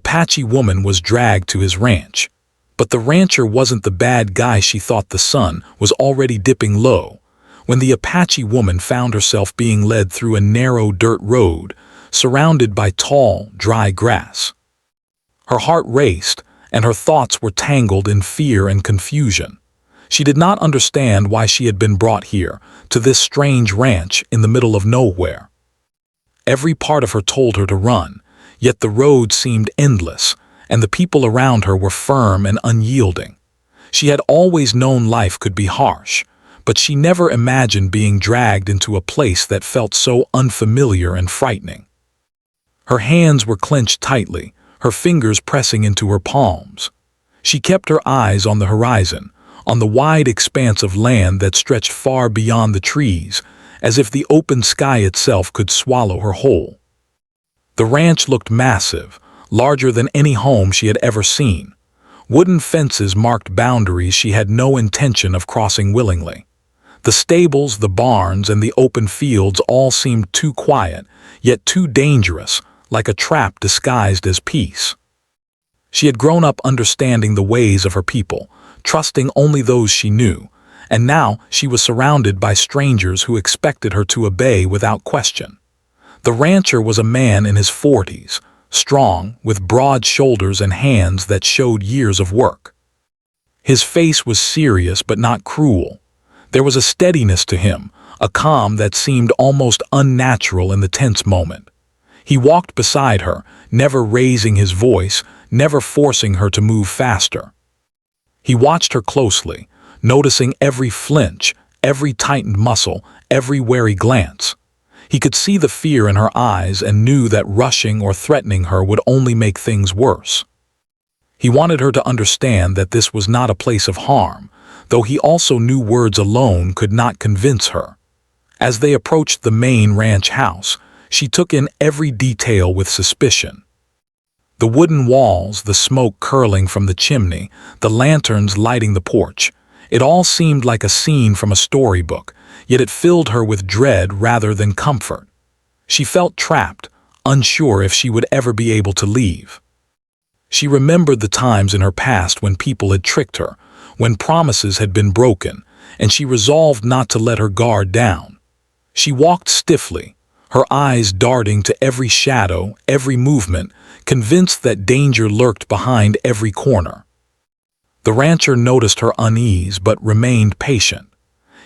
Apache woman was dragged to his ranch. But the rancher wasn't the bad guy she thought. The sun was already dipping low when the Apache woman found herself being led through a narrow dirt road, surrounded by tall, dry grass. Her heart raced, and her thoughts were tangled in fear and confusion. She did not understand why she had been brought here, to this strange ranch in the middle of nowhere. Every part of her told her to run, yet the road seemed endless, and the people around her were firm and unyielding. She had always known life could be harsh, but she never imagined being dragged into a place that felt so unfamiliar and frightening. Her hands were clenched tightly, her fingers pressing into her palms. She kept her eyes on the horizon, on the wide expanse of land that stretched far beyond the trees, as if the open sky itself could swallow her whole. The ranch looked massive, larger than any home she had ever seen. Wooden fences marked boundaries she had no intention of crossing willingly. The stables, the barns, and the open fields all seemed too quiet, yet too dangerous, like a trap disguised as peace. She had grown up understanding the ways of her people, trusting only those she knew, and now she was surrounded by strangers who expected her to obey without question. The rancher was a man in his 40s, strong, with broad shoulders and hands that showed years of work. His face was serious but not cruel. There was a steadiness to him, a calm that seemed almost unnatural in the tense moment. He walked beside her, never raising his voice, never forcing her to move faster. He watched her closely, noticing every flinch, every tightened muscle, every wary glance. He could see the fear in her eyes and knew that rushing or threatening her would only make things worse. He wanted her to understand that this was not a place of harm, though he also knew words alone could not convince her. As they approached the main ranch house, she took in every detail with suspicion. The wooden walls, the smoke curling from the chimney, the lanterns lighting the porch, it all seemed like a scene from a storybook, yet it filled her with dread rather than comfort. She felt trapped, unsure if she would ever be able to leave. She remembered the times in her past when people had tricked her, when promises had been broken, and she resolved not to let her guard down. She walked stiffly, her eyes darting to every shadow, every movement, convinced that danger lurked behind every corner. The rancher noticed her unease but remained patient.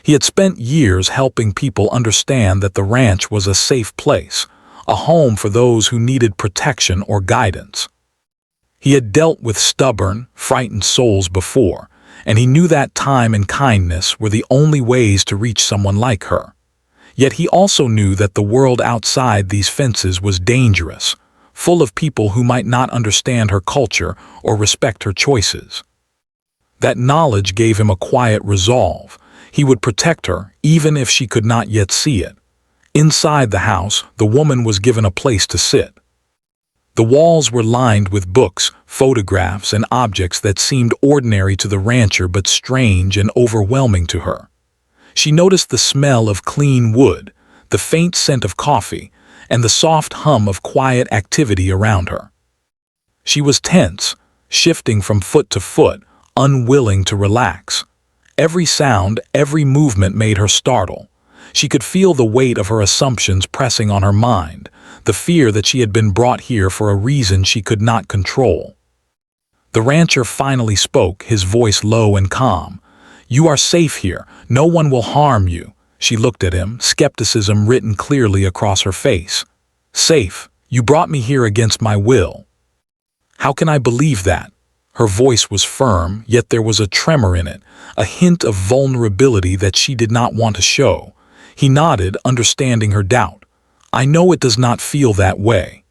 He had spent years helping people understand that the ranch was a safe place, a home for those who needed protection or guidance. He had dealt with stubborn, frightened souls before, and he knew that time and kindness were the only ways to reach someone like her. Yet he also knew that the world outside these fences was dangerous, full of people who might not understand her culture or respect her choices. That knowledge gave him a quiet resolve. He would protect her, even if she could not yet see it. Inside the house, the woman was given a place to sit. The walls were lined with books, photographs, and objects that seemed ordinary to the rancher but strange and overwhelming to her. She noticed the smell of clean wood, the faint scent of coffee, and the soft hum of quiet activity around her. She was tense, shifting from foot to foot, unwilling to relax. Every sound, every movement made her startle. She could feel the weight of her assumptions pressing on her mind, the fear that she had been brought here for a reason she could not control. The rancher finally spoke, his voice low and calm. "You are safe here. No one will harm you." She looked at him, skepticism written clearly across her face. "Safe? You brought me here against my will." "How can I believe that?" Her voice was firm, yet there was a tremor in it, a hint of vulnerability that she did not want to show. He nodded, understanding her doubt. "I know it does not feel that way.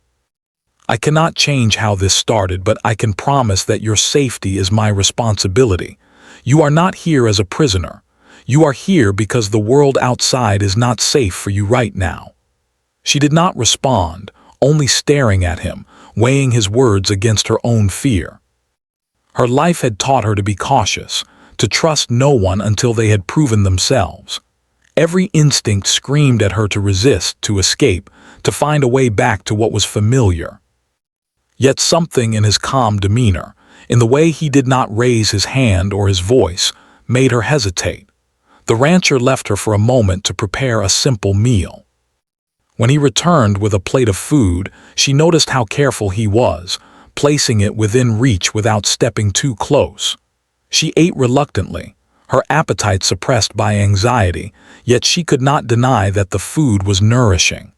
I cannot change how this started, but I can promise that your safety is my responsibility. You are not here as a prisoner. You are here because the world outside is not safe for you right now." She did not respond, only staring at him, weighing his words against her own fear. Her life had taught her to be cautious, to trust no one until they had proven themselves. Every instinct screamed at her to resist, to escape, to find a way back to what was familiar. Yet something in his calm demeanor, in the way he did not raise his hand or his voice, made her hesitate. The rancher left her for a moment to prepare a simple meal. When he returned with a plate of food, she noticed how careful he was, placing it within reach without stepping too close. She ate reluctantly, her appetite suppressed by anxiety, yet she could not deny that the food was nourishing.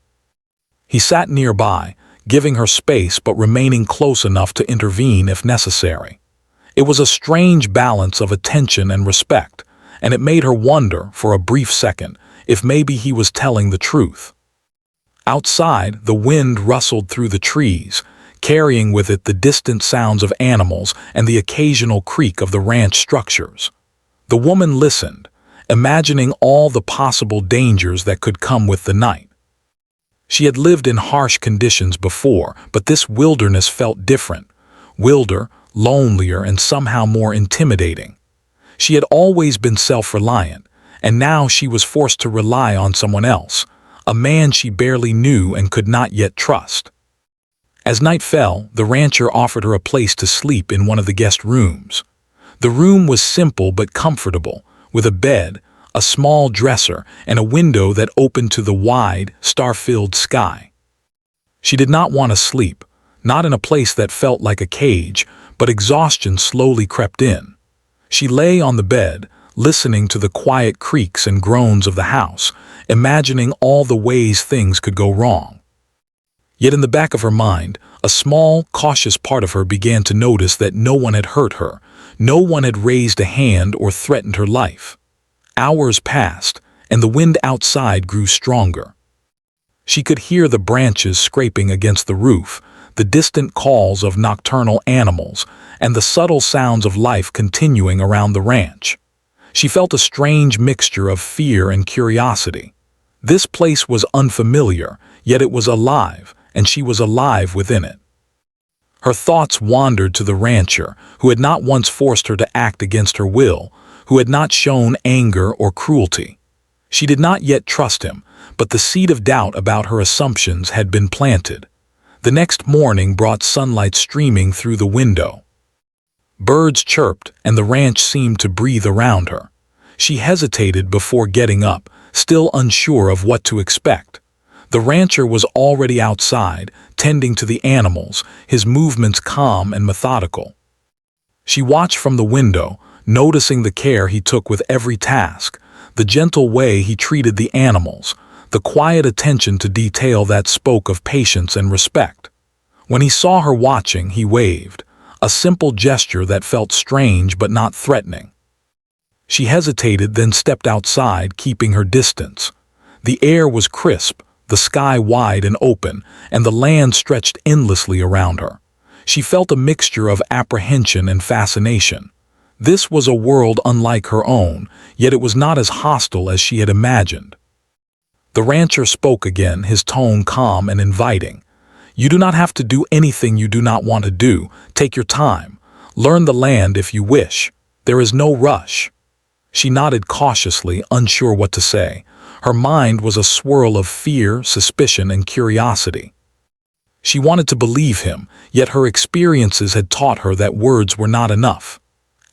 He sat nearby, giving her space but remaining close enough to intervene if necessary. It was a strange balance of attention and respect, and it made her wonder, for a brief second, if maybe he was telling the truth. Outside, the wind rustled through the trees, carrying with it the distant sounds of animals and the occasional creak of the ranch structures. The woman listened, imagining all the possible dangers that could come with the night. She had lived in harsh conditions before, but this wilderness felt different, wilder, lonelier, and somehow more intimidating. She had always been self-reliant, and now she was forced to rely on someone else, a man she barely knew and could not yet trust. As night fell, the rancher offered her a place to sleep in one of the guest rooms. The room was simple but comfortable, with a bed, a small dresser, and a window that opened to the wide, star-filled sky. She did not want to sleep, not in a place that felt like a cage, but exhaustion slowly crept in. She lay on the bed, listening to the quiet creaks and groans of the house, imagining all the ways things could go wrong. Yet in the back of her mind, a small, cautious part of her began to notice that no one had hurt her, no one had raised a hand or threatened her life. Hours passed, and the wind outside grew stronger. She could hear the branches scraping against the roof, the distant calls of nocturnal animals, and the subtle sounds of life continuing around the ranch. She felt a strange mixture of fear and curiosity. This place was unfamiliar, yet it was alive, and she was alive within it. Her thoughts wandered to the rancher, who had not once forced her to act against her will, who had not shown anger or cruelty. She did not yet trust him, but the seed of doubt about her assumptions had been planted. The next morning brought sunlight streaming through the window. Birds chirped, and the ranch seemed to breathe around her. She hesitated before getting up, still unsure of what to expect. The rancher was already outside, tending to the animals, his movements calm and methodical. She watched from the window, noticing the care he took with every task, the gentle way he treated the animals, the quiet attention to detail that spoke of patience and respect. When he saw her watching, he waved, a simple gesture that felt strange but not threatening. She hesitated, then stepped outside, keeping her distance. The air was crisp, the sky wide and open, and the land stretched endlessly around her. She felt a mixture of apprehension and fascination. This was a world unlike her own, yet it was not as hostile as she had imagined. The rancher spoke again, his tone calm and inviting. "You do not have to do anything you do not want to do. Take your time. Learn the land if you wish. There is no rush." She nodded cautiously, unsure what to say. Her mind was a swirl of fear, suspicion, and curiosity. She wanted to believe him, yet her experiences had taught her that words were not enough.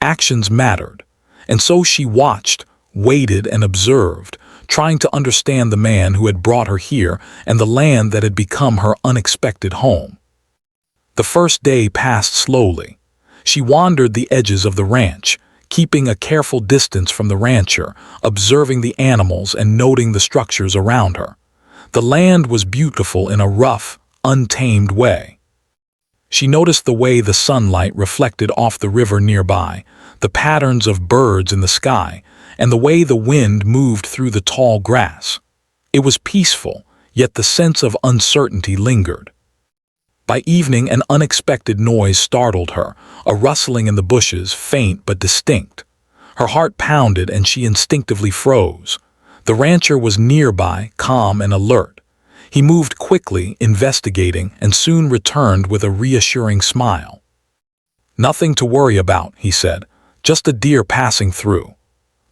Actions mattered, and so she watched, waited, and observed, trying to understand the man who had brought her here and the land that had become her unexpected home. The first day passed slowly. She wandered the edges of the ranch, keeping a careful distance from the rancher, observing the animals and noting the structures around her. The land was beautiful in a rough, untamed way. She noticed the way the sunlight reflected off the river nearby, the patterns of birds in the sky, and the way the wind moved through the tall grass. It was peaceful, yet the sense of uncertainty lingered. By evening, an unexpected noise startled her, a rustling in the bushes, faint but distinct. Her heart pounded and she instinctively froze. The rancher was nearby, calm and alert. He moved quickly, investigating, and soon returned with a reassuring smile. "Nothing to worry about," he said, "just a deer passing through."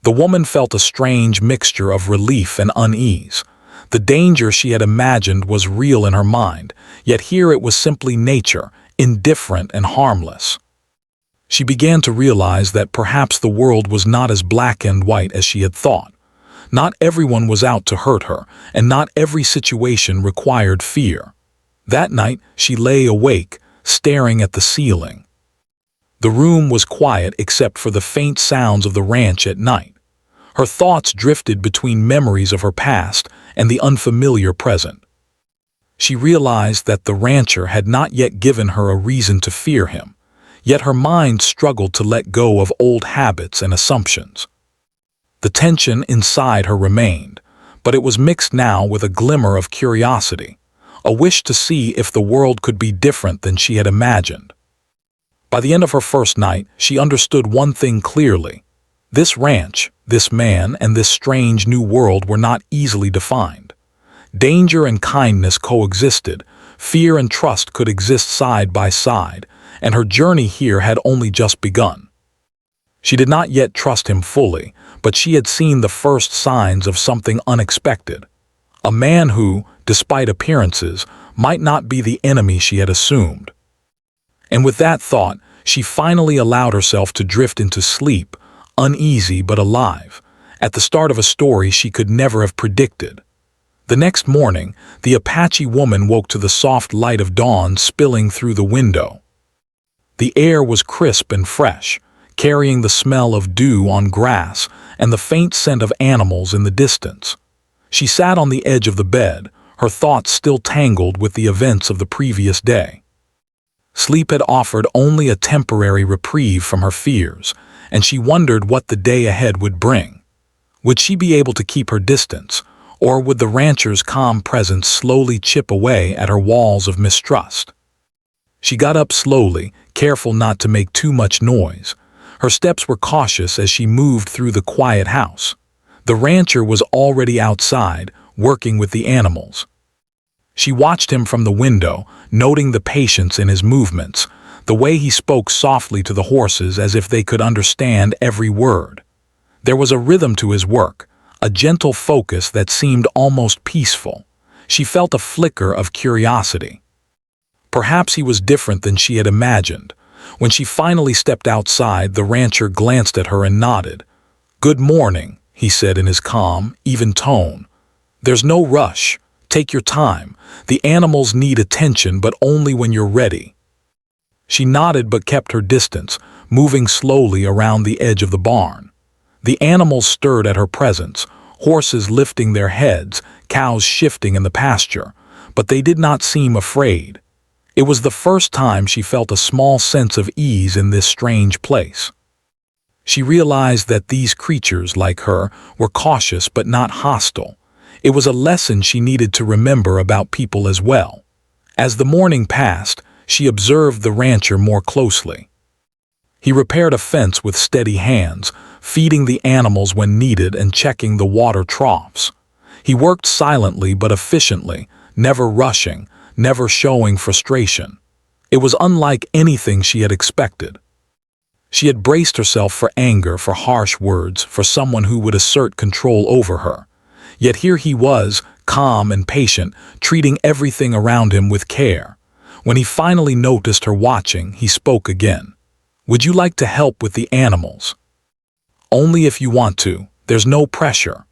The woman felt a strange mixture of relief and unease. The danger she had imagined was real in her mind, yet here it was simply nature, indifferent and harmless. She began to realize that perhaps the world was not as black and white as she had thought. Not everyone was out to hurt her, and not every situation required fear. That night, she lay awake, staring at the ceiling. The room was quiet except for the faint sounds of the ranch at night. Her thoughts drifted between memories of her past and the unfamiliar present. She realized that the rancher had not yet given her a reason to fear him, yet her mind struggled to let go of old habits and assumptions. The tension inside her remained, but it was mixed now with a glimmer of curiosity, a wish to see if the world could be different than she had imagined. By the end of her first night, she understood one thing clearly. This ranch, this man, and this strange new world were not easily defined. Danger and kindness coexisted, fear and trust could exist side by side, and her journey here had only just begun. She did not yet trust him fully, but she had seen the first signs of something unexpected. A man who, despite appearances, might not be the enemy she had assumed. And with that thought, she finally allowed herself to drift into sleep, uneasy but alive, at the start of a story she could never have predicted. The next morning, the Apache woman woke to the soft light of dawn spilling through the window. The air was crisp and fresh, carrying the smell of dew on grass and the faint scent of animals in the distance. She sat on the edge of the bed, her thoughts still tangled with the events of the previous day. Sleep had offered only a temporary reprieve from her fears, and she wondered what the day ahead would bring. Would she be able to keep her distance, or would the rancher's calm presence slowly chip away at her walls of mistrust? She got up slowly, careful not to make too much noise. Her steps were cautious as she moved through the quiet house. The rancher was already outside, working with the animals. She watched him from the window, noting the patience in his movements, the way he spoke softly to the horses as if they could understand every word. There was a rhythm to his work, a gentle focus that seemed almost peaceful. She felt a flicker of curiosity. Perhaps he was different than she had imagined. When she finally stepped outside, the rancher glanced at her and nodded. "Good morning," he said in his calm, even tone. "There's no rush. Take your time. The animals need attention, but only when you're ready." She nodded but kept her distance, moving slowly around the edge of the barn. The animals stirred at her presence, horses lifting their heads, cows shifting in the pasture, but they did not seem afraid. It was the first time she felt a small sense of ease in this strange place. She realized that these creatures, like her, were cautious but not hostile. It was a lesson she needed to remember about people as well. As the morning passed, she observed the rancher more closely. He repaired a fence with steady hands, feeding the animals when needed and checking the water troughs. He worked silently but efficiently, never rushing, never showing frustration. It was unlike anything she had expected. She had braced herself for anger, for harsh words, for someone who would assert control over her. Yet here he was, calm and patient, treating everything around him with care. When he finally noticed her watching, he spoke again. "Would you like to help with the animals?" "Only if you want to. There's no pressure."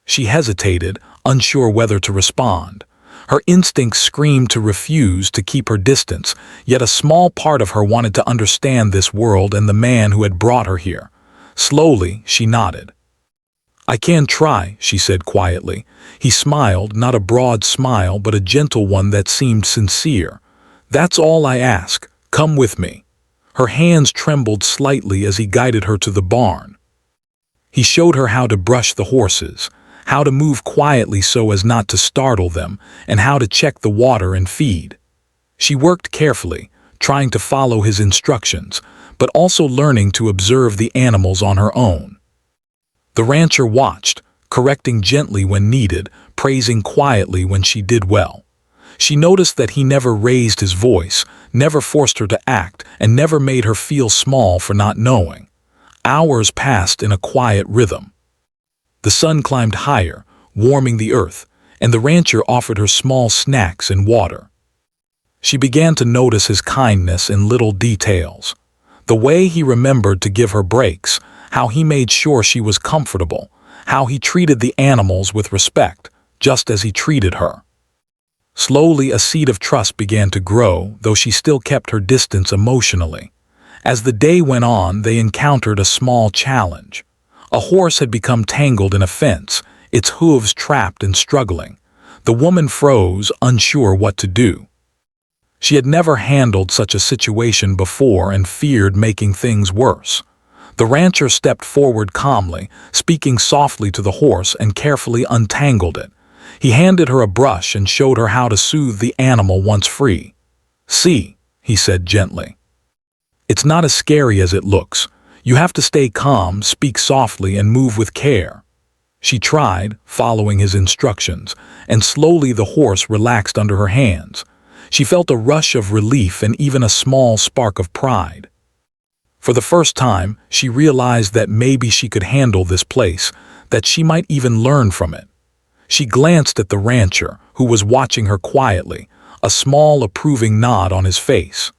She hesitated, unsure whether to respond. Her instincts screamed to refuse, to keep her distance, yet a small part of her wanted to understand this world and the man who had brought her here. Slowly, she nodded. "I can try," she said quietly. He smiled, not a broad smile, but a gentle one that seemed sincere. "That's all I ask. Come with me." Her hands trembled slightly as he guided her to the barn. He showed her how to brush the horses, how to move quietly so as not to startle them, and how to check the water and feed. She worked carefully, trying to follow his instructions, but also learning to observe the animals on her own. The rancher watched, correcting gently when needed, praising quietly when she did well. She noticed that he never raised his voice, never forced her to act, and never made her feel small for not knowing. Hours passed in a quiet rhythm. The sun climbed higher, warming the earth, and the rancher offered her small snacks and water. She began to notice his kindness in little details. The way he remembered to give her breaks, how he made sure she was comfortable, how he treated the animals with respect, just as he treated her. Slowly, a seed of trust began to grow, though she still kept her distance emotionally. As the day went on, they encountered a small challenge. A horse had become tangled in a fence, its hooves trapped and struggling. The woman froze, unsure what to do. She had never handled such a situation before and feared making things worse. The rancher stepped forward calmly, speaking softly to the horse, and carefully untangled it. He handed her a brush and showed her how to soothe the animal once free. "See," he said gently. "It's not as scary as it looks. You have to stay calm, speak softly, and move with care." She tried, following his instructions, and slowly the horse relaxed under her hands. She felt a rush of relief and even a small spark of pride. For the first time, she realized that maybe she could handle this place, that she might even learn from it. She glanced at the rancher, who was watching her quietly, a small approving nod on his face.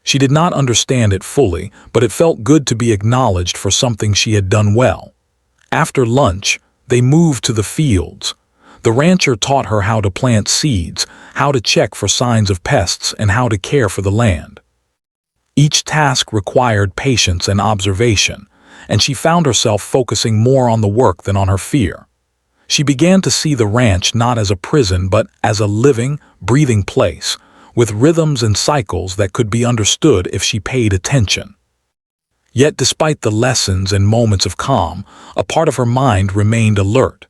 She did not understand it fully, but it felt good to be acknowledged for something she had done well. After lunch, they moved to the fields. The rancher taught her how to plant seeds, how to check for signs of pests, and how to care for the land. Each task required patience and observation, and she found herself focusing more on the work than on her fear. She began to see the ranch not as a prison but as a living, breathing place, with rhythms and cycles that could be understood if she paid attention. Yet despite the lessons and moments of calm, a part of her mind remained alert.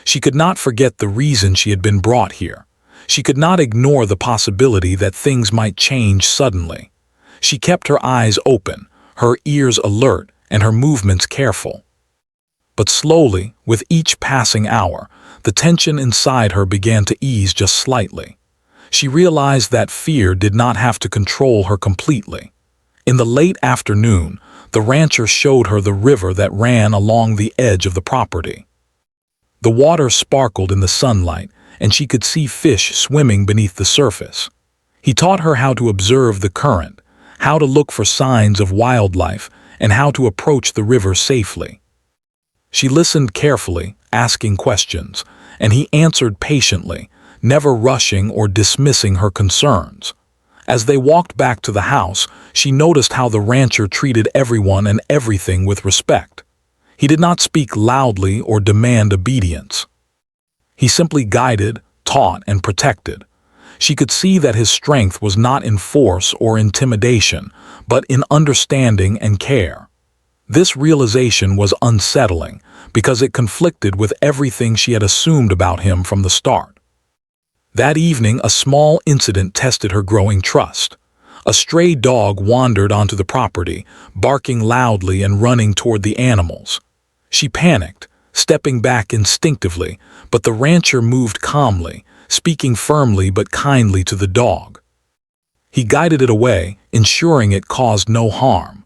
She could not forget the reason she had been brought here. She could not ignore the possibility that things might change suddenly. She kept her eyes open, her ears alert, and her movements careful. But slowly, with each passing hour, the tension inside her began to ease just slightly. She realized that fear did not have to control her completely. In the late afternoon, the rancher showed her the river that ran along the edge of the property. The water sparkled in the sunlight, and she could see fish swimming beneath the surface. He taught her how to observe the current, how to look for signs of wildlife, and how to approach the river safely. She listened carefully, asking questions, and he answered patiently, never rushing or dismissing her concerns. As they walked back to the house, she noticed how the rancher treated everyone and everything with respect. He did not speak loudly or demand obedience. He simply guided, taught, and protected. She could see that his strength was not in force or intimidation, but in understanding and care. This realization was unsettling because it conflicted with everything she had assumed about him from the start. That evening, a small incident tested her growing trust. A stray dog wandered onto the property, barking loudly and running toward the animals. She panicked, stepping back instinctively, but the rancher moved calmly, speaking firmly but kindly to the dog. He guided it away, ensuring it caused no harm.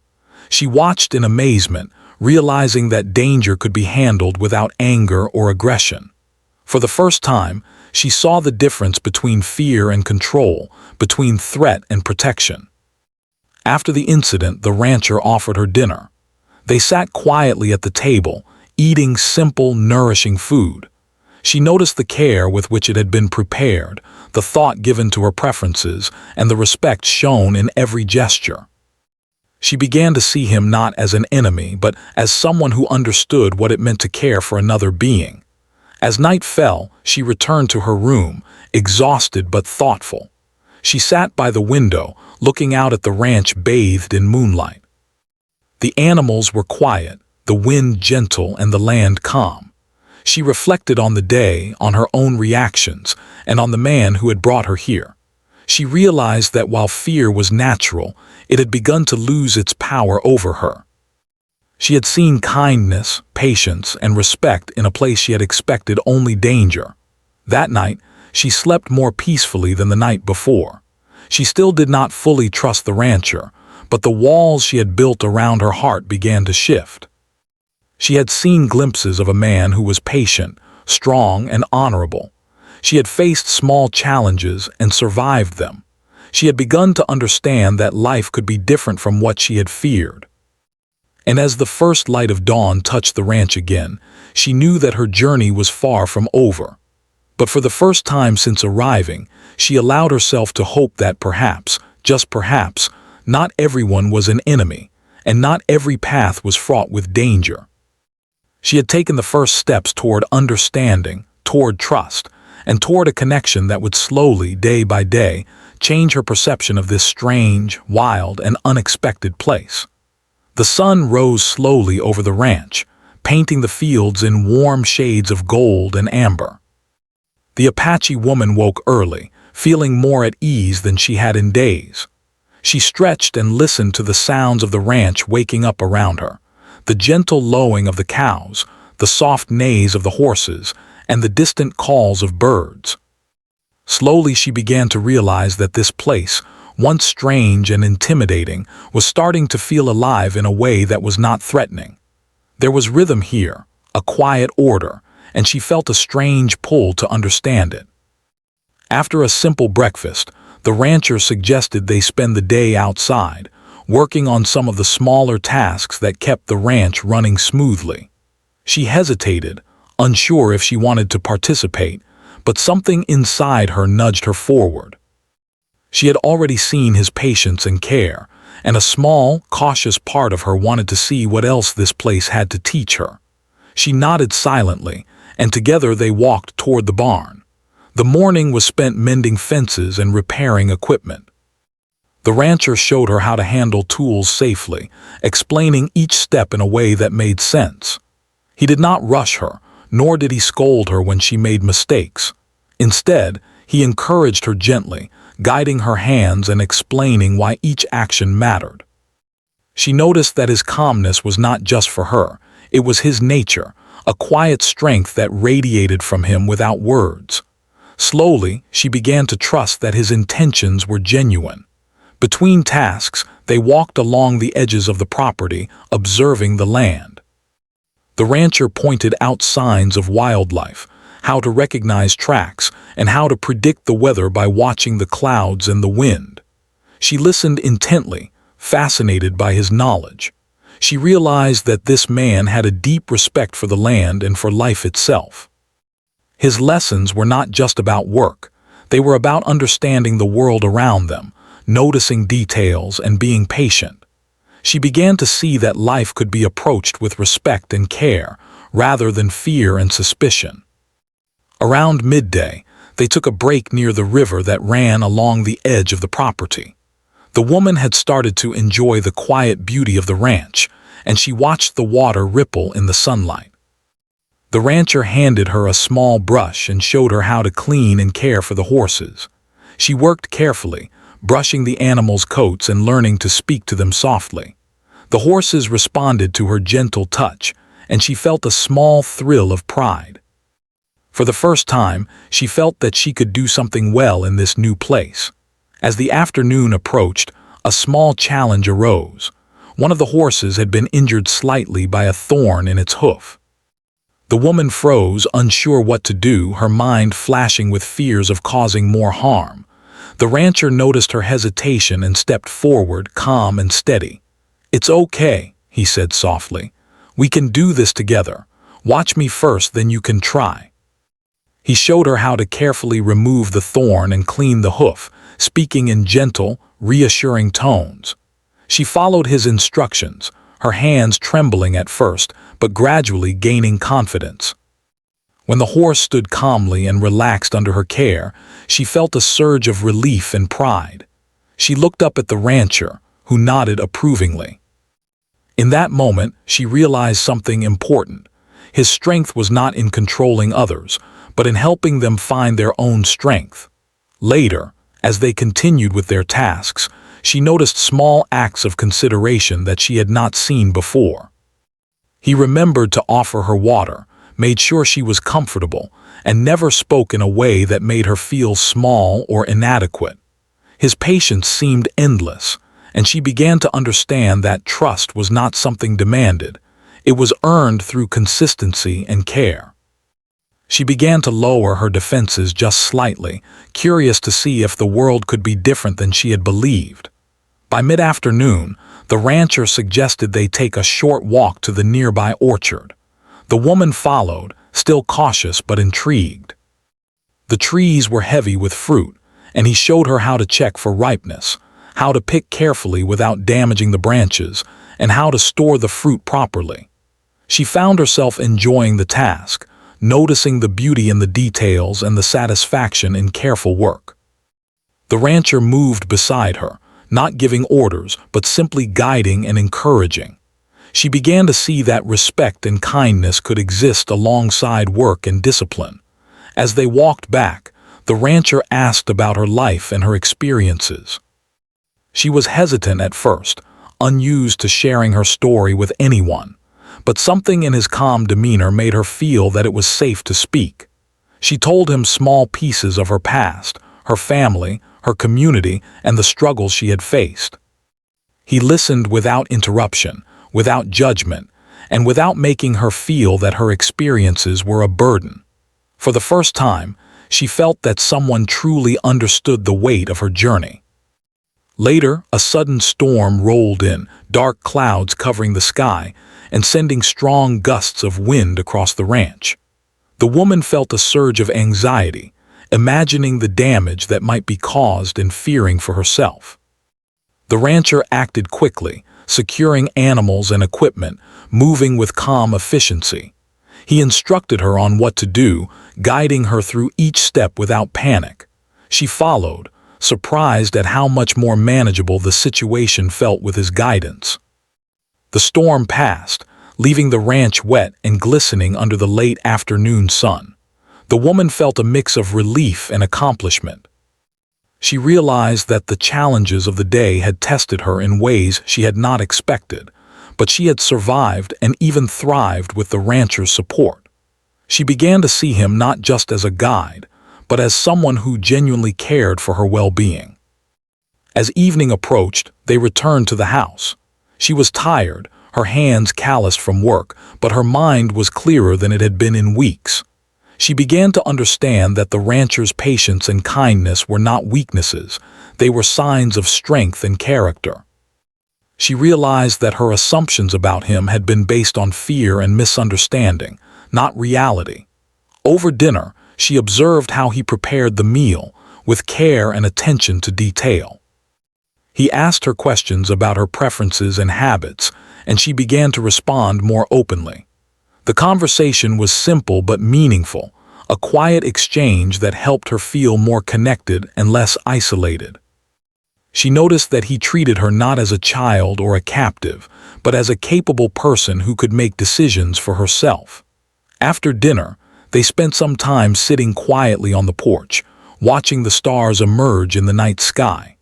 She watched in amazement, realizing that danger could be handled without anger or aggression. For the first time, she saw the difference between fear and control, between threat and protection. After the incident, the rancher offered her dinner. They sat quietly at the table, eating simple, nourishing food. She noticed the care with which it had been prepared, the thought given to her preferences, and the respect shown in every gesture. She began to see him not as an enemy, but as someone who understood what it meant to care for another being. As night fell, she returned to her room, exhausted but thoughtful. She sat by the window, looking out at the ranch bathed in moonlight. The animals were quiet, the wind gentle, and the land calm. She reflected on the day, on her own reactions, and on the man who had brought her here. She realized that while fear was natural, it had begun to lose its power over her. She had seen kindness, patience, and respect in a place she had expected only danger. That night, she slept more peacefully than the night before. She still did not fully trust the rancher, but the walls she had built around her heart began to shift. She had seen glimpses of a man who was patient, strong, and honorable. She had faced small challenges and survived them. She had begun to understand that life could be different from what she had feared. And as the first light of dawn touched the ranch again, she knew that her journey was far from over. But for the first time since arriving, she allowed herself to hope that perhaps, just perhaps, not everyone was an enemy, and not every path was fraught with danger. She had taken the first steps toward understanding, toward trust, and toward a connection that would slowly, day by day, change her perception of this strange, wild, and unexpected place. The sun rose slowly over the ranch, painting the fields in warm shades of gold and amber. The Apache woman woke early, feeling more at ease than she had in days. She stretched and listened to the sounds of the ranch waking up around her, the gentle lowing of the cows, the soft neighs of the horses, and the distant calls of birds. Slowly she began to realize that this place, once strange and intimidating, was starting to feel alive in a way that was not threatening. There was rhythm here, a quiet order, and she felt a strange pull to understand it. After a simple breakfast, the rancher suggested they spend the day outside, working on some of the smaller tasks that kept the ranch running smoothly. She hesitated, unsure if she wanted to participate, but something inside her nudged her forward. She had already seen his patience and care, and a small, cautious part of her wanted to see what else this place had to teach her. She nodded silently, and together they walked toward the barn. The morning was spent mending fences and repairing equipment. The rancher showed her how to handle tools safely, explaining each step in a way that made sense. He did not rush her, nor did he scold her when she made mistakes. Instead, he encouraged her gently, guiding her hands and explaining why each action mattered. She noticed that his calmness was not just for her, it was his nature, a quiet strength that radiated from him without words. Slowly, she began to trust that his intentions were genuine. Between tasks, they walked along the edges of the property, observing the land. The rancher pointed out signs of wildlife, how to recognize tracks, and how to predict the weather by watching the clouds and the wind. She listened intently, fascinated by his knowledge. She realized that this man had a deep respect for the land and for life itself. His lessons were not just about work. They were about understanding the world around them, noticing details, and being patient. She began to see that life could be approached with respect and care, rather than fear and suspicion. Around midday, they took a break near the river that ran along the edge of the property. The woman had started to enjoy the quiet beauty of the ranch, and she watched the water ripple in the sunlight. The rancher handed her a small brush and showed her how to clean and care for the horses. She worked carefully, brushing the animals' coats and learning to speak to them softly. The horses responded to her gentle touch, and she felt a small thrill of pride. For the first time, she felt that she could do something well in this new place. As the afternoon approached, a small challenge arose. One of the horses had been injured slightly by a thorn in its hoof. The woman froze, unsure what to do, her mind flashing with fears of causing more harm. The rancher noticed her hesitation and stepped forward, calm and steady. "It's okay," he said softly. "We can do this together. Watch me first, then you can try." He showed her how to carefully remove the thorn and clean the hoof, speaking in gentle, reassuring tones. She followed his instructions, her hands trembling at first, but gradually gaining confidence. When the horse stood calmly and relaxed under her care, she felt a surge of relief and pride. She looked up at the rancher, who nodded approvingly. In that moment, she realized something important. His strength was not in controlling others, but in helping them find their own strength. Later, as they continued with their tasks, she noticed small acts of consideration that she had not seen before. He remembered to offer her water, made sure she was comfortable, and never spoke in a way that made her feel small or inadequate. His patience seemed endless, and she began to understand that trust was not something demanded. It was earned through consistency and care. She began to lower her defenses just slightly, curious to see if the world could be different than she had believed. By mid-afternoon, the rancher suggested they take a short walk to the nearby orchard. The woman followed, still cautious but intrigued. The trees were heavy with fruit, and he showed her how to check for ripeness, how to pick carefully without damaging the branches, and how to store the fruit properly. She found herself enjoying the task, noticing the beauty in the details and the satisfaction in careful work. The rancher moved beside her, not giving orders, but simply guiding and encouraging. She began to see that respect and kindness could exist alongside work and discipline. As they walked back, the rancher asked about her life and her experiences. She was hesitant at first, unused to sharing her story with anyone, but something in his calm demeanor made her feel that it was safe to speak. She told him small pieces of her past, her family, her community, and the struggles she had faced. He listened without interruption, without judgment, and without making her feel that her experiences were a burden. For the first time, she felt that someone truly understood the weight of her journey. Later, a sudden storm rolled in, dark clouds covering the sky and sending strong gusts of wind across the ranch. The woman felt a surge of anxiety, imagining the damage that might be caused and fearing for herself. The rancher acted quickly, securing animals and equipment, moving with calm efficiency. He instructed her on what to do, guiding her through each step without panic. She followed, surprised at how much more manageable the situation felt with his guidance. The storm passed, leaving the ranch wet and glistening under the late afternoon sun. The woman felt a mix of relief and accomplishment. She realized that the challenges of the day had tested her in ways she had not expected, but she had survived and even thrived with the rancher's support. She began to see him not just as a guide, but as someone who genuinely cared for her well-being. As evening approached, they returned to the house. She was tired, her hands calloused from work, but her mind was clearer than it had been in weeks. She began to understand that the rancher's patience and kindness were not weaknesses, they were signs of strength and character. She realized that her assumptions about him had been based on fear and misunderstanding, not reality. Over dinner, she observed how he prepared the meal, with care and attention to detail. He asked her questions about her preferences and habits, and she began to respond more openly. The conversation was simple but meaningful, a quiet exchange that helped her feel more connected and less isolated. She noticed that he treated her not as a child or a captive, but as a capable person who could make decisions for herself. After dinner, they spent some time sitting quietly on the porch, watching the stars emerge in the night sky.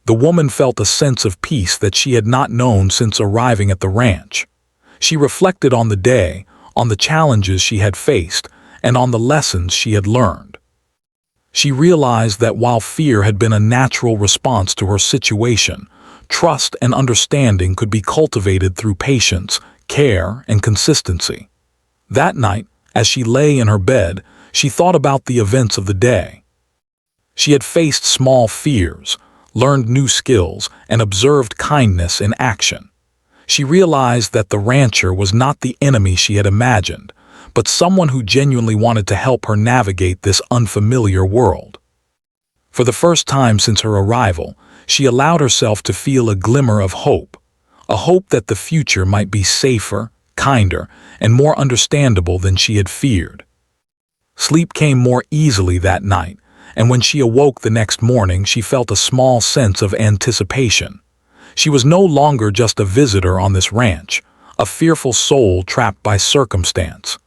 The woman felt a sense of peace that she had not known since arriving at the ranch. She reflected on the day, on the challenges she had faced, and on the lessons she had learned. She realized that while fear had been a natural response to her situation, trust and understanding could be cultivated through patience, care, and consistency. That night, as she lay in her bed, she thought about the events of the day. She had faced small fears, learned new skills, and observed kindness in action. She realized that the rancher was not the enemy she had imagined, but someone who genuinely wanted to help her navigate this unfamiliar world. For the first time since her arrival, she allowed herself to feel a glimmer of hope, a hope that the future might be safer, kinder, and more understandable than she had feared. Sleep came more easily that night, and when she awoke the next morning, she felt a small sense of anticipation. She was no longer just a visitor on this ranch, a fearful soul trapped by circumstance.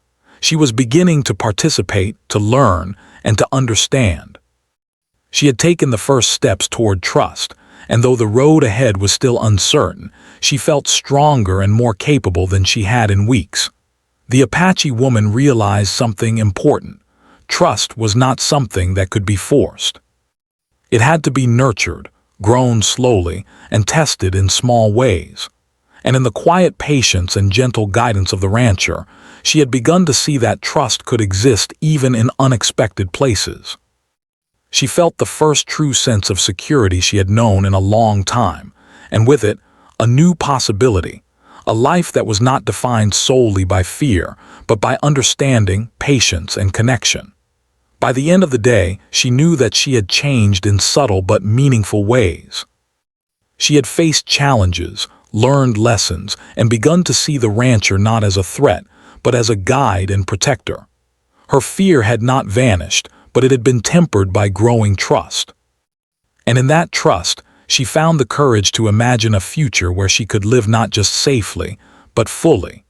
She was beginning to participate, to learn, and to understand. She had taken the first steps toward trust, and though the road ahead was still uncertain, she felt stronger and more capable than she had in weeks. The Apache woman realized something important. Trust was not something that could be forced. It had to be nurtured, grown slowly, and tested in small ways. And in the quiet patience and gentle guidance of the rancher, she had begun to see that trust could exist even in unexpected places. She felt the first true sense of security she had known in a long time, and with it, a new possibility, a life that was not defined solely by fear, but by understanding, patience, and connection. By the end of the day, she knew that she had changed in subtle but meaningful ways. She had faced challenges, learned lessons, and begun to see the rancher not as a threat, but as a guide and protector. Her fear had not vanished, but it had been tempered by growing trust. And in that trust, she found the courage to imagine a future where she could live not just safely, but fully.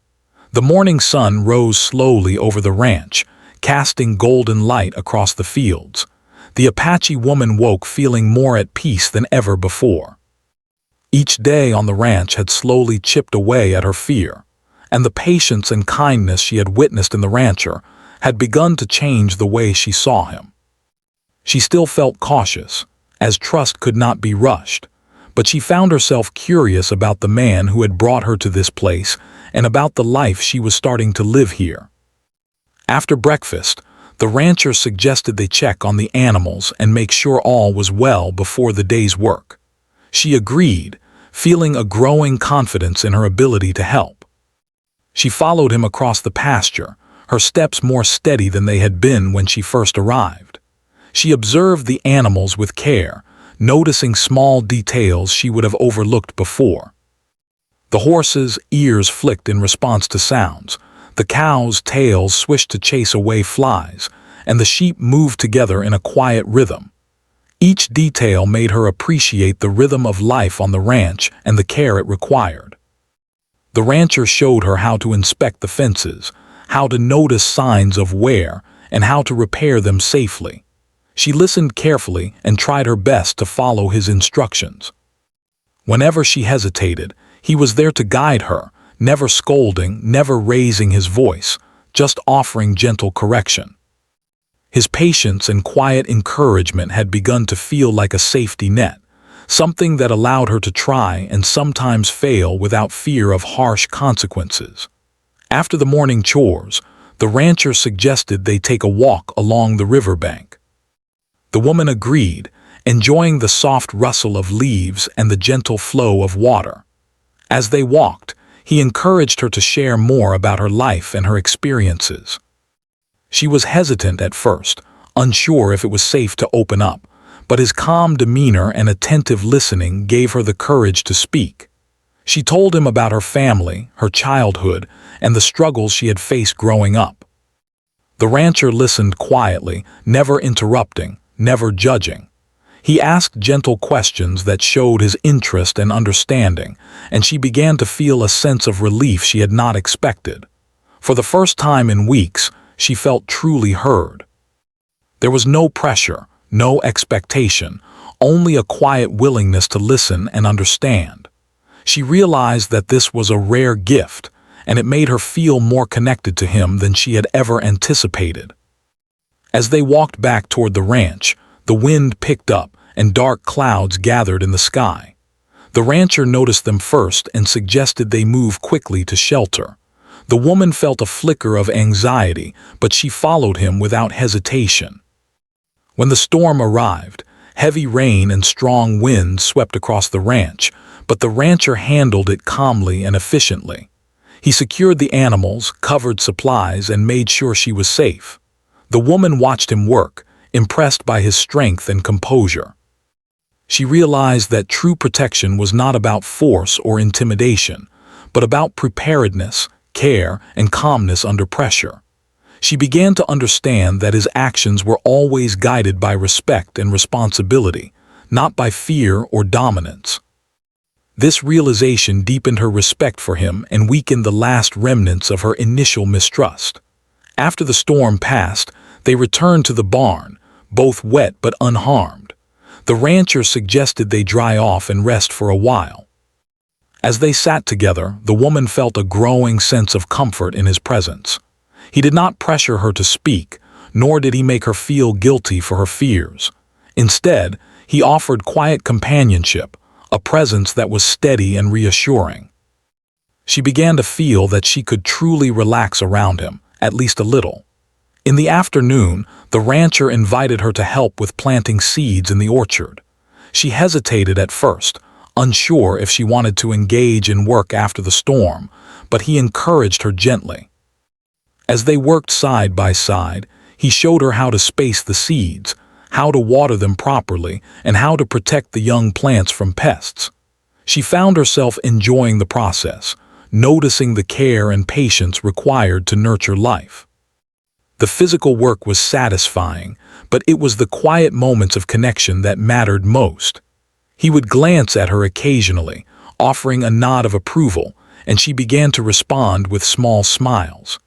The morning sun rose slowly over the ranch, casting golden light across the fields. The Apache woman woke feeling more at peace than ever before. Each day on the ranch had slowly chipped away at her fear, and the patience and kindness she had witnessed in the rancher had begun to change the way she saw him. She still felt cautious, as trust could not be rushed, but she found herself curious about the man who had brought her to this place and about the life she was starting to live here. After breakfast, the rancher suggested they check on the animals and make sure all was well before the day's work. She agreed, feeling a growing confidence in her ability to help. She followed him across the pasture, her steps more steady than they had been when she first arrived. She observed the animals with care, noticing small details she would have overlooked before. The horses' ears flicked in response to sounds, the cows' tails swished to chase away flies, and the sheep moved together in a quiet rhythm. Each detail made her appreciate the rhythm of life on the ranch and the care it required. The rancher showed her how to inspect the fences, how to notice signs of wear, and how to repair them safely. She listened carefully and tried her best to follow his instructions. Whenever she hesitated, he was there to guide her, never scolding, never raising his voice, just offering gentle correction. His patience and quiet encouragement had begun to feel like a safety net, something that allowed her to try and sometimes fail without fear of harsh consequences. After the morning chores, the rancher suggested they take a walk along the riverbank. The woman agreed, enjoying the soft rustle of leaves and the gentle flow of water. As they walked, he encouraged her to share more about her life and her experiences. She was hesitant at first, unsure if it was safe to open up, but his calm demeanor and attentive listening gave her the courage to speak. She told him about her family, her childhood, and the struggles she had faced growing up. The rancher listened quietly, never interrupting, never judging. He asked gentle questions that showed his interest and understanding, and she began to feel a sense of relief she had not expected. For the first time in weeks, she felt truly heard. There was no pressure, no expectation, only a quiet willingness to listen and understand. She realized that this was a rare gift, and it made her feel more connected to him than she had ever anticipated. As they walked back toward the ranch, the wind picked up and dark clouds gathered in the sky. The rancher noticed them first and suggested they move quickly to shelter. The woman felt a flicker of anxiety, but she followed him without hesitation. When the storm arrived, heavy rain and strong winds swept across the ranch, but the rancher handled it calmly and efficiently. He secured the animals, covered supplies, and made sure she was safe. The woman watched him work, impressed by his strength and composure. She realized that true protection was not about force or intimidation, but about preparedness, care, and calmness under pressure. She began to understand that his actions were always guided by respect and responsibility, not by fear or dominance. This realization deepened her respect for him and weakened the last remnants of her initial mistrust. After the storm passed, they returned to the barn, both wet but unharmed. The rancher suggested they dry off and rest for a while. As they sat together, the woman felt a growing sense of comfort in his presence. He did not pressure her to speak, nor did he make her feel guilty for her fears. Instead, he offered quiet companionship, a presence that was steady and reassuring. She began to feel that she could truly relax around him, at least a little. In the afternoon, the rancher invited her to help with planting seeds in the orchard. She hesitated at first, unsure if she wanted to engage in work after the storm, but he encouraged her gently. As they worked side by side, he showed her how to space the seeds, how to water them properly, and how to protect the young plants from pests. She found herself enjoying the process, noticing the care and patience required to nurture life. The physical work was satisfying, but it was the quiet moments of connection that mattered most. He would glance at her occasionally, offering a nod of approval, and she began to respond with small smiles.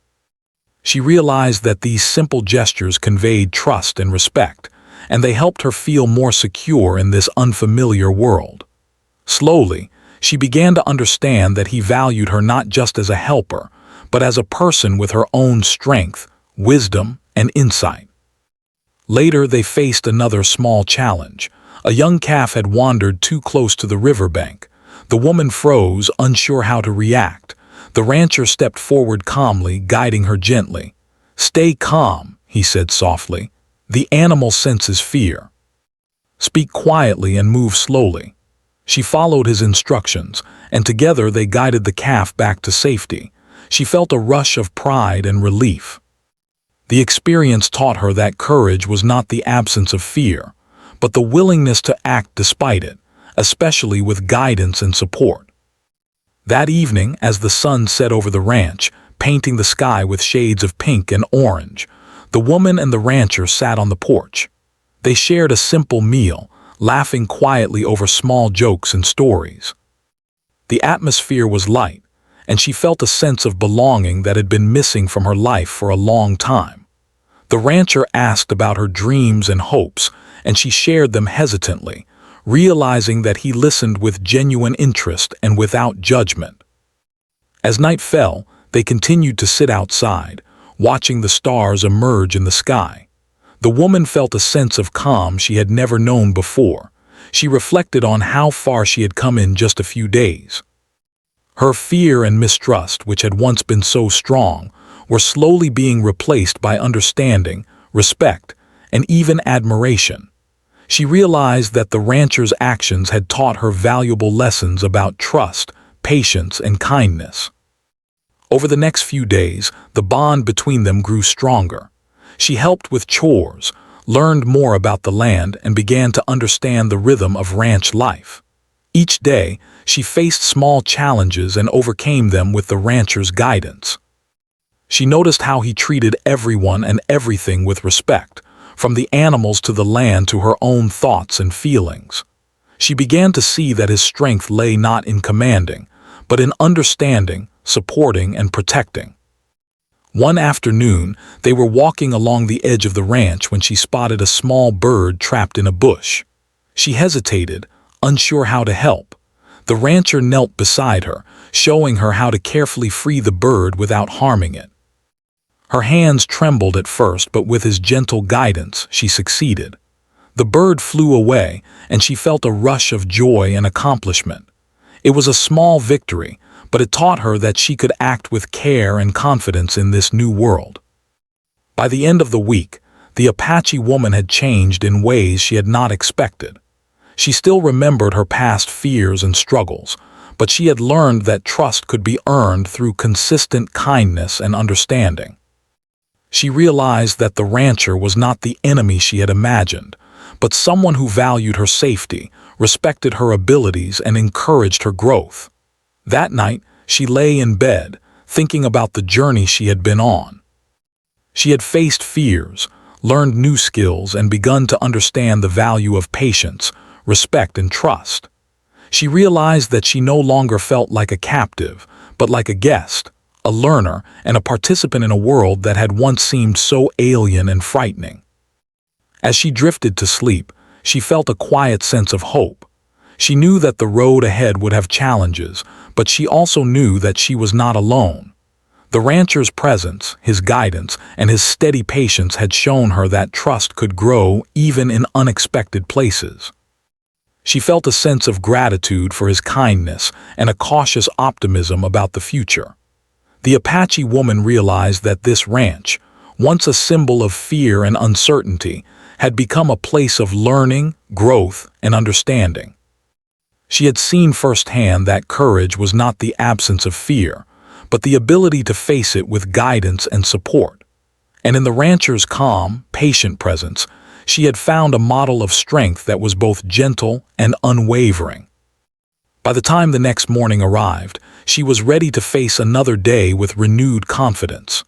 She realized that these simple gestures conveyed trust and respect, and they helped her feel more secure in this unfamiliar world. Slowly, she began to understand that he valued her not just as a helper, but as a person with her own strength, wisdom, and insight. Later, they faced another small challenge. A young calf had wandered too close to the riverbank. The woman froze, unsure how to react. The rancher stepped forward calmly, guiding her gently. "Stay calm," he said softly. "The animal senses fear. Speak quietly and move slowly." She followed his instructions, and together they guided the calf back to safety. She felt a rush of pride and relief. The experience taught her that courage was not the absence of fear, but the willingness to act despite it, especially with guidance and support. That evening, as the sun set over the ranch, painting the sky with shades of pink and orange, the woman and the rancher sat on the porch. They shared a simple meal, laughing quietly over small jokes and stories. The atmosphere was light, and she felt a sense of belonging that had been missing from her life for a long time. The rancher asked about her dreams and hopes, and she shared them hesitantly, realizing that he listened with genuine interest and without judgment. As night fell, they continued to sit outside, watching the stars emerge in the sky. The woman felt a sense of calm she had never known before. She reflected on how far she had come in just a few days. Her fear and mistrust, which had once been so strong, were slowly being replaced by understanding, respect, and even admiration. She realized that the rancher's actions had taught her valuable lessons about trust, patience, and kindness. Over the next few days, the bond between them grew stronger. She helped with chores, learned more about the land, and began to understand the rhythm of ranch life. Each day, she faced small challenges and overcame them with the rancher's guidance. She noticed how he treated everyone and everything with respect, from the animals to the land to her own thoughts and feelings. She began to see that his strength lay not in commanding, but in understanding, supporting, and protecting. One afternoon, they were walking along the edge of the ranch when she spotted a small bird trapped in a bush. She hesitated, unsure how to help. The rancher knelt beside her, showing her how to carefully free the bird without harming it. Her hands trembled at first, but with his gentle guidance, she succeeded. The bird flew away, and she felt a rush of joy and accomplishment. It was a small victory, but it taught her that she could act with care and confidence in this new world. By the end of the week, the Apache woman had changed in ways she had not expected. She still remembered her past fears and struggles, but she had learned that trust could be earned through consistent kindness and understanding. She realized that the rancher was not the enemy she had imagined, but someone who valued her safety, respected her abilities, and encouraged her growth. That night, she lay in bed, thinking about the journey she had been on. She had faced fears, learned new skills, and begun to understand the value of patience, respect, and trust. She realized that she no longer felt like a captive, but like a guest, a learner, and a participant in a world that had once seemed so alien and frightening. As she drifted to sleep, she felt a quiet sense of hope. She knew that the road ahead would have challenges, but she also knew that she was not alone. The rancher's presence, his guidance, and his steady patience had shown her that trust could grow even in unexpected places. She felt a sense of gratitude for his kindness and a cautious optimism about the future. The Apache woman realized that this ranch, once a symbol of fear and uncertainty, had become a place of learning, growth, and understanding. She had seen firsthand that courage was not the absence of fear, but the ability to face it with guidance and support. And in the rancher's calm, patient presence, she had found a model of strength that was both gentle and unwavering. By the time the next morning arrived, she was ready to face another day with renewed confidence.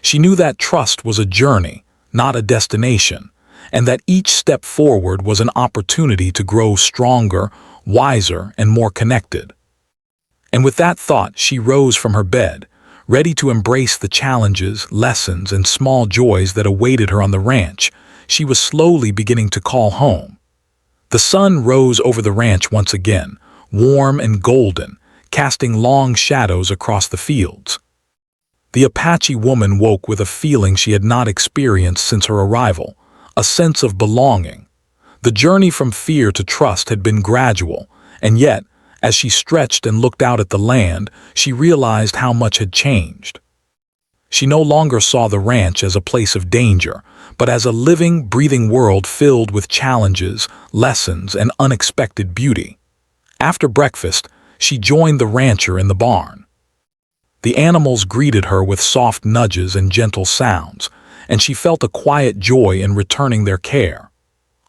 She knew that trust was a journey, not a destination, and that each step forward was an opportunity to grow stronger, wiser, and more connected. And with that thought, she rose from her bed, ready to embrace the challenges, lessons, and small joys that awaited her on the ranch. She was slowly beginning to call home. The sun rose over the ranch once again, warm and golden, casting long shadows across the fields. The Apache woman woke with a feeling she had not experienced since her arrival, a sense of belonging. The journey from fear to trust had been gradual, and yet, as she stretched and looked out at the land, she realized how much had changed. She no longer saw the ranch as a place of danger, but as a living, breathing world filled with challenges, lessons, and unexpected beauty. After breakfast, she joined the rancher in the barn. The animals greeted her with soft nudges and gentle sounds, and she felt a quiet joy in returning their care.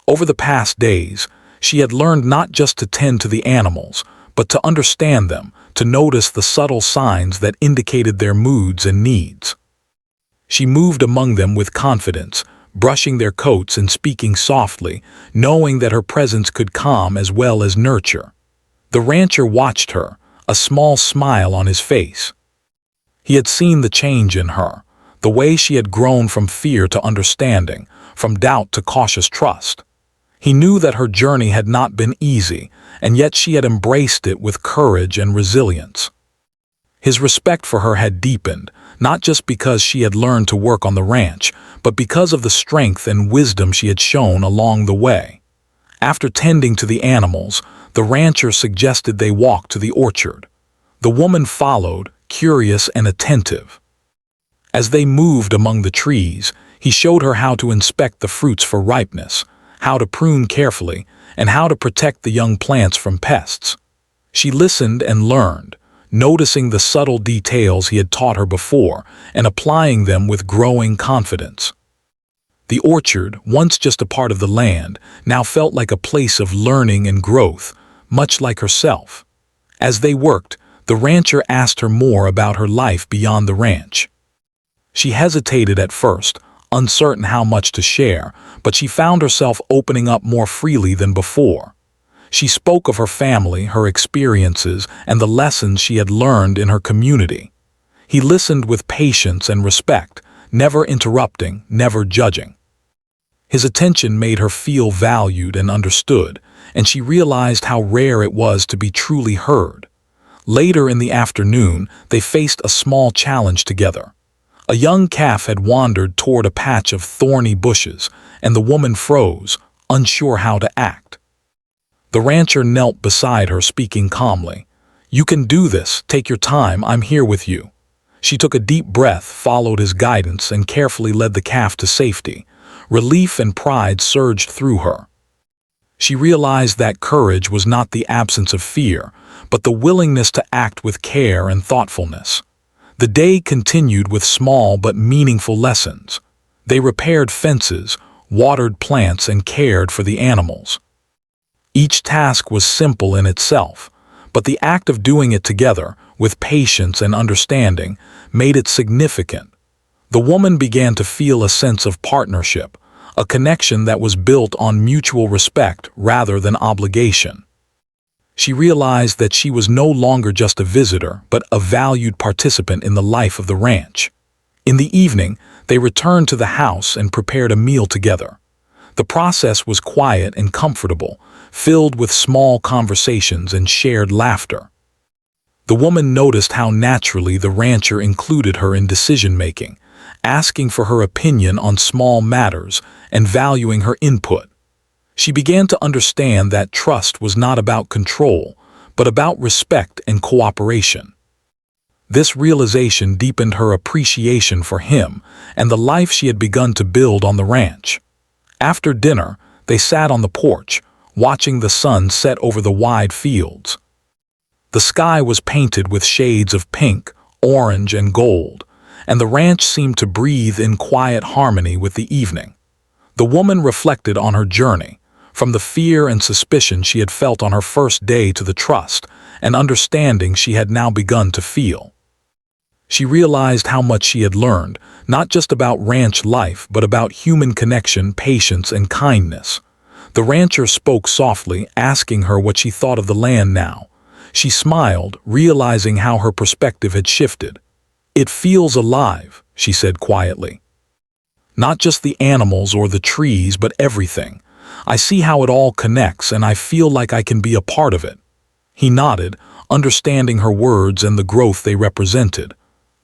Over the past days, she had learned not just to tend to the animals, but to understand them, to notice the subtle signs that indicated their moods and needs. She moved among them with confidence, brushing their coats and speaking softly, knowing that her presence could calm as well as nurture. The rancher watched her, a small smile on his face. He had seen the change in her, the way she had grown from fear to understanding, from doubt to cautious trust. He knew that her journey had not been easy, and yet she had embraced it with courage and resilience. His respect for her had deepened, not just because she had learned to work on the ranch, but because of the strength and wisdom she had shown along the way. After tending to the animals, the rancher suggested they walk to the orchard. The woman followed, curious and attentive. As they moved among the trees, he showed her how to inspect the fruits for ripeness, how to prune carefully, and how to protect the young plants from pests. She listened and learned, noticing the subtle details he had taught her before and applying them with growing confidence. The orchard, once just a part of the land, now felt like a place of learning and growth, much like herself. As they worked, the rancher asked her more about her life beyond the ranch. She hesitated at first, uncertain how much to share, but she found herself opening up more freely than before. She spoke of her family, her experiences, and the lessons she had learned in her community. He listened with patience and respect, never interrupting, never judging. His attention made her feel valued and understood, and she realized how rare it was to be truly heard. Later in the afternoon, they faced a small challenge together. A young calf had wandered toward a patch of thorny bushes, and the woman froze, unsure how to act. The rancher knelt beside her, speaking calmly. "You can do this. Take your time. I'm here with you." She took a deep breath, followed his guidance, and carefully led the calf to safety. Relief and pride surged through her. She realized that courage was not the absence of fear, but the willingness to act with care and thoughtfulness. The day continued with small but meaningful lessons. They repaired fences, watered plants, and cared for the animals. Each task was simple in itself, but the act of doing it together, with patience and understanding, made it significant. The woman began to feel a sense of partnership, a connection that was built on mutual respect rather than obligation. She realized that she was no longer just a visitor, but a valued participant in the life of the ranch. In the evening, they returned to the house and prepared a meal together. The process was quiet and comfortable, filled with small conversations and shared laughter. The woman noticed how naturally the rancher included her in decision-making, asking for her opinion on small matters and valuing her input. She began to understand that trust was not about control, but about respect and cooperation. This realization deepened her appreciation for him and the life she had begun to build on the ranch. After dinner, they sat on the porch, watching the sun set over the wide fields. The sky was painted with shades of pink, orange, and gold, and the ranch seemed to breathe in quiet harmony with the evening. The woman reflected on her journey, from the fear and suspicion she had felt on her first day to the trust and understanding she had now begun to feel. She realized how much she had learned, not just about ranch life, but about human connection, patience, and kindness. The rancher spoke softly, asking her what she thought of the land now. She smiled, realizing how her perspective had shifted. "It feels alive," she said quietly. "Not just the animals or the trees, but everything. I see how it all connects, and I feel like I can be a part of it." He nodded, understanding her words and the growth they represented.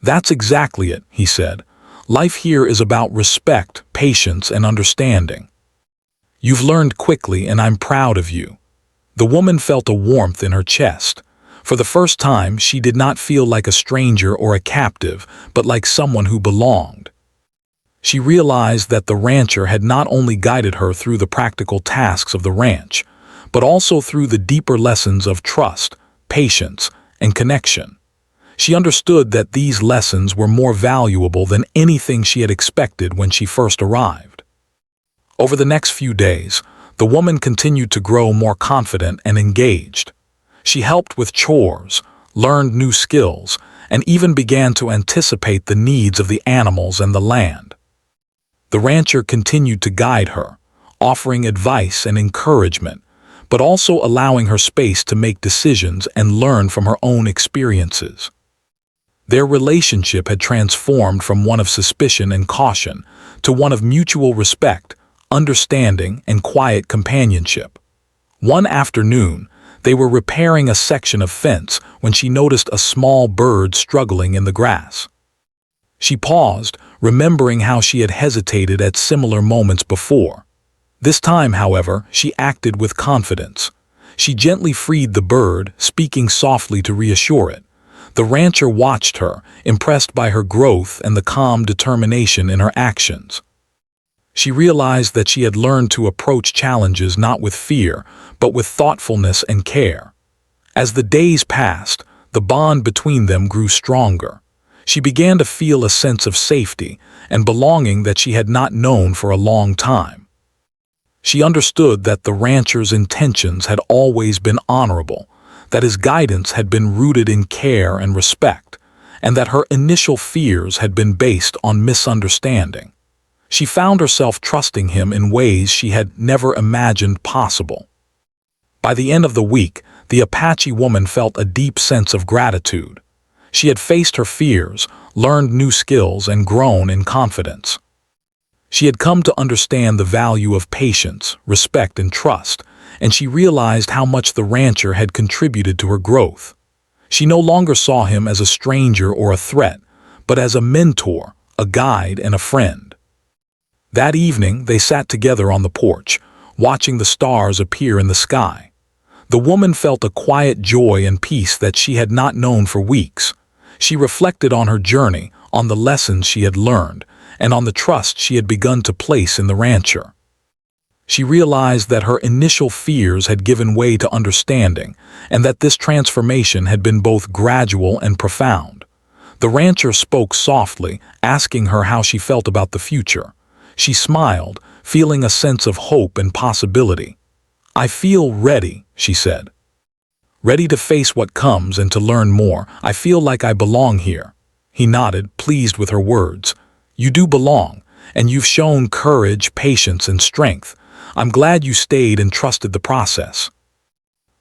"That's exactly it," he said. "Life here is about respect, patience, and understanding. You've learned quickly, and I'm proud of you." The woman felt a warmth in her chest. For the first time, she did not feel like a stranger or a captive, but like someone who belonged. She realized that the rancher had not only guided her through the practical tasks of the ranch, but also through the deeper lessons of trust, patience, and connection. She understood that these lessons were more valuable than anything she had expected when she first arrived. Over the next few days, the woman continued to grow more confident and engaged. She helped with chores, learned new skills, and even began to anticipate the needs of the animals and the land. The rancher continued to guide her, offering advice and encouragement, but also allowing her space to make decisions and learn from her own experiences. Their relationship had transformed from one of suspicion and caution to one of mutual respect, understanding, and quiet companionship. One afternoon, they were repairing a section of fence when she noticed a small bird struggling in the grass. She paused, remembering how she had hesitated at similar moments before. This time, however, she acted with confidence. She gently freed the bird, speaking softly to reassure it. The rancher watched her, impressed by her growth and the calm determination in her actions. She realized that she had learned to approach challenges not with fear, but with thoughtfulness and care. As the days passed, the bond between them grew stronger. She began to feel a sense of safety and belonging that she had not known for a long time. She understood that the rancher's intentions had always been honorable, that his guidance had been rooted in care and respect, and that her initial fears had been based on misunderstanding. She found herself trusting him in ways she had never imagined possible. By the end of the week, the Apache woman felt a deep sense of gratitude. She had faced her fears, learned new skills, and grown in confidence. She had come to understand the value of patience, respect, and trust, and she realized how much the rancher had contributed to her growth. She no longer saw him as a stranger or a threat, but as a mentor, a guide, and a friend. That evening, they sat together on the porch, watching the stars appear in the sky. The woman felt a quiet joy and peace that she had not known for weeks. She reflected on her journey, on the lessons she had learned, and on the trust she had begun to place in the rancher. She realized that her initial fears had given way to understanding, and that this transformation had been both gradual and profound. The rancher spoke softly, asking her how she felt about the future. She smiled, feeling a sense of hope and possibility. "I feel ready," she said. "Ready to face what comes and to learn more. I feel like I belong here." He nodded, pleased with her words. "You do belong, and you've shown courage, patience, and strength. I'm glad you stayed and trusted the process."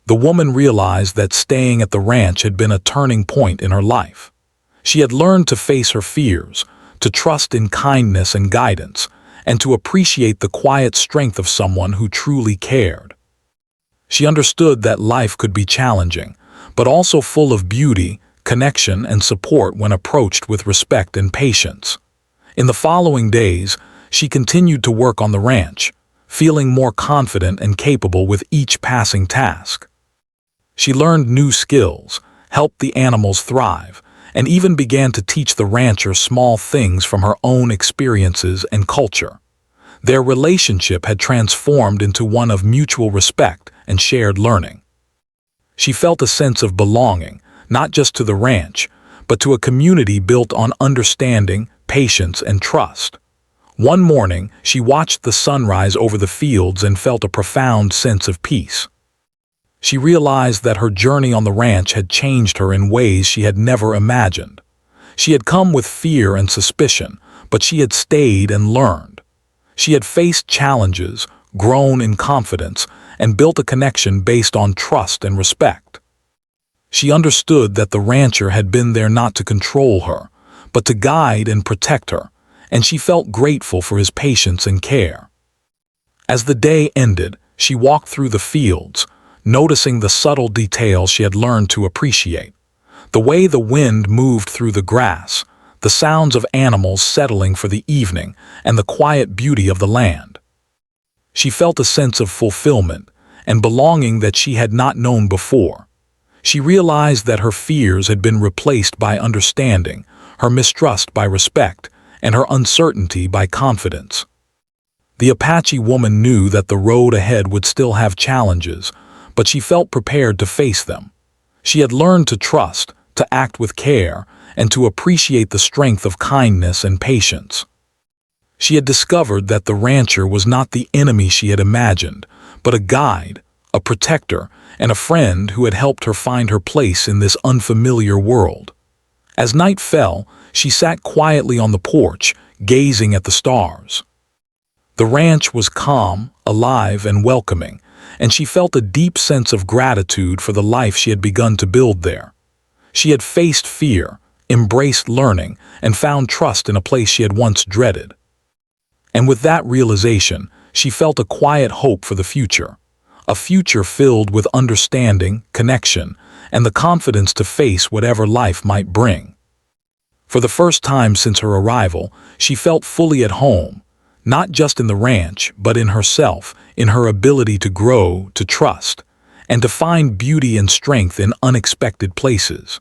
The woman realized that staying at the ranch had been a turning point in her life. She had learned to face her fears, to trust in kindness and guidance, and to appreciate the quiet strength of someone who truly cared. She understood that life could be challenging, but also full of beauty, connection, and support when approached with respect and patience. In the following days, she continued to work on the ranch, feeling more confident and capable with each passing task. She learned new skills, helped the animals thrive, and even began to teach the rancher small things from her own experiences and culture. Their relationship had transformed into one of mutual respect and shared learning. She felt a sense of belonging, not just to the ranch, but to a community built on understanding, patience, and trust. One morning, she watched the sunrise over the fields and felt a profound sense of peace. She realized that her journey on the ranch had changed her in ways she had never imagined. She had come with fear and suspicion, but she had stayed and learned. She had faced challenges, grown in confidence, and built a connection based on trust and respect. She understood that the rancher had been there not to control her, but to guide and protect her, and she felt grateful for his patience and care. As the day ended, she walked through the fields, noticing the subtle details she had learned to appreciate. The way the wind moved through the grass, the sounds of animals settling for the evening, and the quiet beauty of the land. She felt a sense of fulfillment and belonging that she had not known before. She realized that her fears had been replaced by understanding, her mistrust by respect, and her uncertainty by confidence. The Apache woman knew that the road ahead would still have challenges, but she felt prepared to face them. She had learned to trust, to act with care, and to appreciate the strength of kindness and patience. She had discovered that the rancher was not the enemy she had imagined, but a guide, a protector, and a friend who had helped her find her place in this unfamiliar world. As night fell, she sat quietly on the porch, gazing at the stars. The ranch was calm, alive, and welcoming, and she felt a deep sense of gratitude for the life she had begun to build there. She had faced fear, embraced learning, and found trust in a place she had once dreaded. And with that realization, she felt a quiet hope for the future, a future filled with understanding, connection, and the confidence to face whatever life might bring. For the first time since her arrival, she felt fully at home, not just in the ranch, but in herself, in her ability to grow, to trust, and to find beauty and strength in unexpected places.